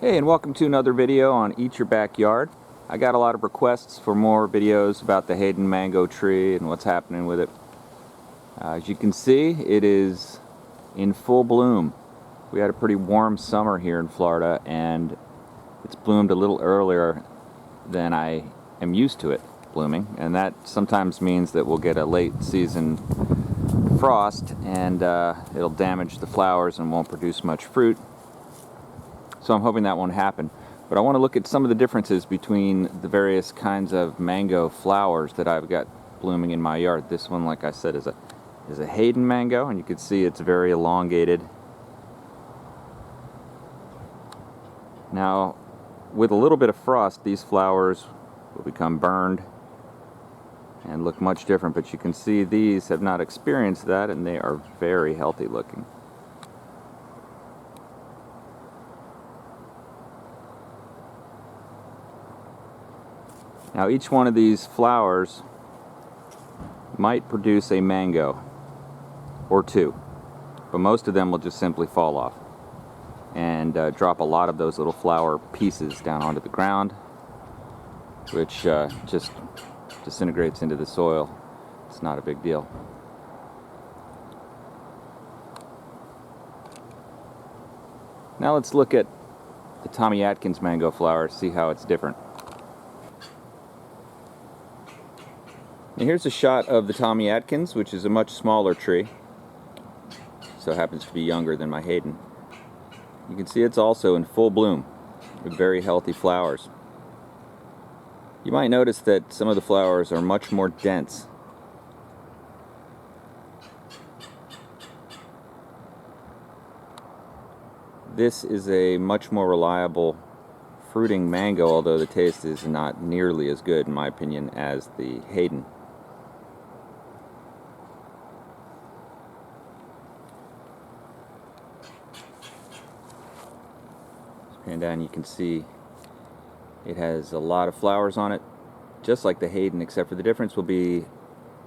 Hey, and welcome to another video on Eat Your Backyard. I got a lot of requests for more videos about the Hayden Mango tree and what's happening with it. As you can see, it is in full bloom. We had a pretty warm summer here in Florida, and it's bloomed a little earlier than I am used to it blooming, and that sometimes means that we'll get a late season frost and it'll damage the flowers and won't produce much fruit. So I'm hoping that won't happen. But I want to look at some of the differences between the various kinds of mango flowers that I've got blooming in my yard. This one, like I said, is a Hayden mango, and you can see it's very elongated. Now, with a little bit of frost, these flowers will become burned and look much different, but you can see these have not experienced that, and they are very healthy looking. Now each one of these flowers might produce a mango or two, but most of them will just simply fall off and drop a lot of those little flower pieces down onto the ground, which just disintegrates into the soil. It's not a big deal. Now let's look at the Tommy Atkins mango flower, see how it's different. And here's a shot of the Tommy Atkins, which is a much smaller tree, so it happens to be younger than my Hayden. You can see it's also in full bloom with very healthy flowers. You might notice that some of the flowers are much more dense. This is a much more reliable fruiting mango, although the taste is not nearly as good, in my opinion, as the Hayden. And down you can see it has a lot of flowers on it, just like the Hayden, except for the difference will be the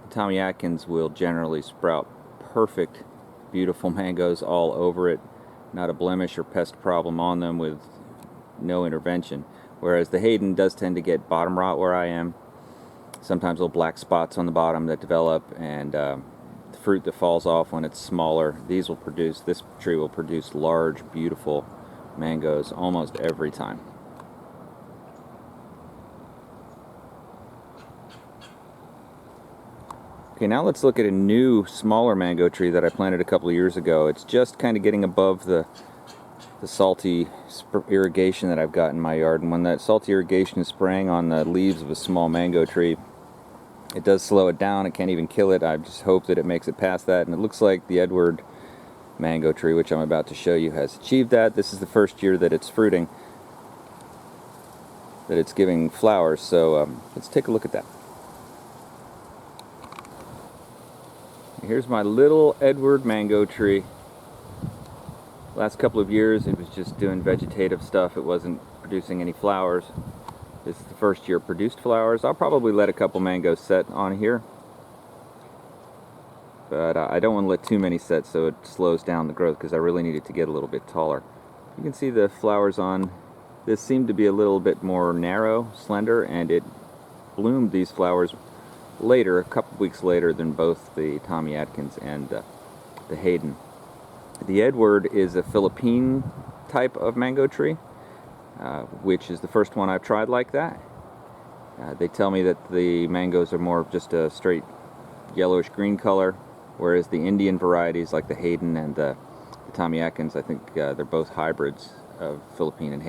Tommy Atkins will generally sprout perfect, beautiful mangoes all over it, not a blemish or pest problem on them with no intervention. Whereas the Hayden does tend to get bottom rot where I am, sometimes little black spots on the bottom that develop, and the fruit that falls off when it's smaller. This tree will produce large, beautiful mangoes almost every time. Okay, now let's look at a new, smaller mango tree that I planted a couple of years ago. It's just kind of getting above the salty irrigation that I've got in my yard, and when that salty irrigation is spraying on the leaves of a small mango tree, it does slow it down. It can't even kill it. I just hope that it makes it past that, and it looks like the Edward mango tree, which I'm about to show you, has achieved that. This is the first year that it's fruiting, that it's giving flowers, so let's take a look at that. Here's my little Edward mango tree. Last couple of years it was just doing vegetative stuff. It wasn't producing any flowers. This is the first year it produced flowers. I'll probably let a couple mangoes set on here, but I don't want to let too many set so it slows down the growth, because I really need it to get a little bit taller. You can see the flowers on this seem to be a little bit more narrow, slender, and it bloomed these flowers later, a couple weeks later, than both the Tommy Atkins and the Hayden. The Edward is a Philippine type of mango tree, which is the first one I've tried like that. They tell me that the mangoes are more of just a straight yellowish green color, whereas the Indian varieties like the Hayden and the Tommy Atkins, I think they're both hybrids of Philippine and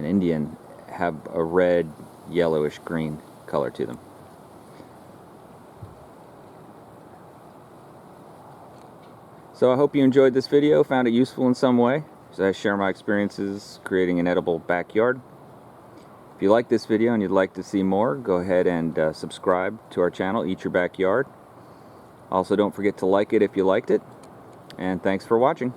Indian, have a red, yellowish green color to them. So I hope you enjoyed this video, found it useful in some way, as I share my experiences creating an edible backyard. If you like this video and you'd like to see more, go ahead and subscribe to our channel, Eat Your Backyard. Also, don't forget to like it if you liked it, and thanks for watching.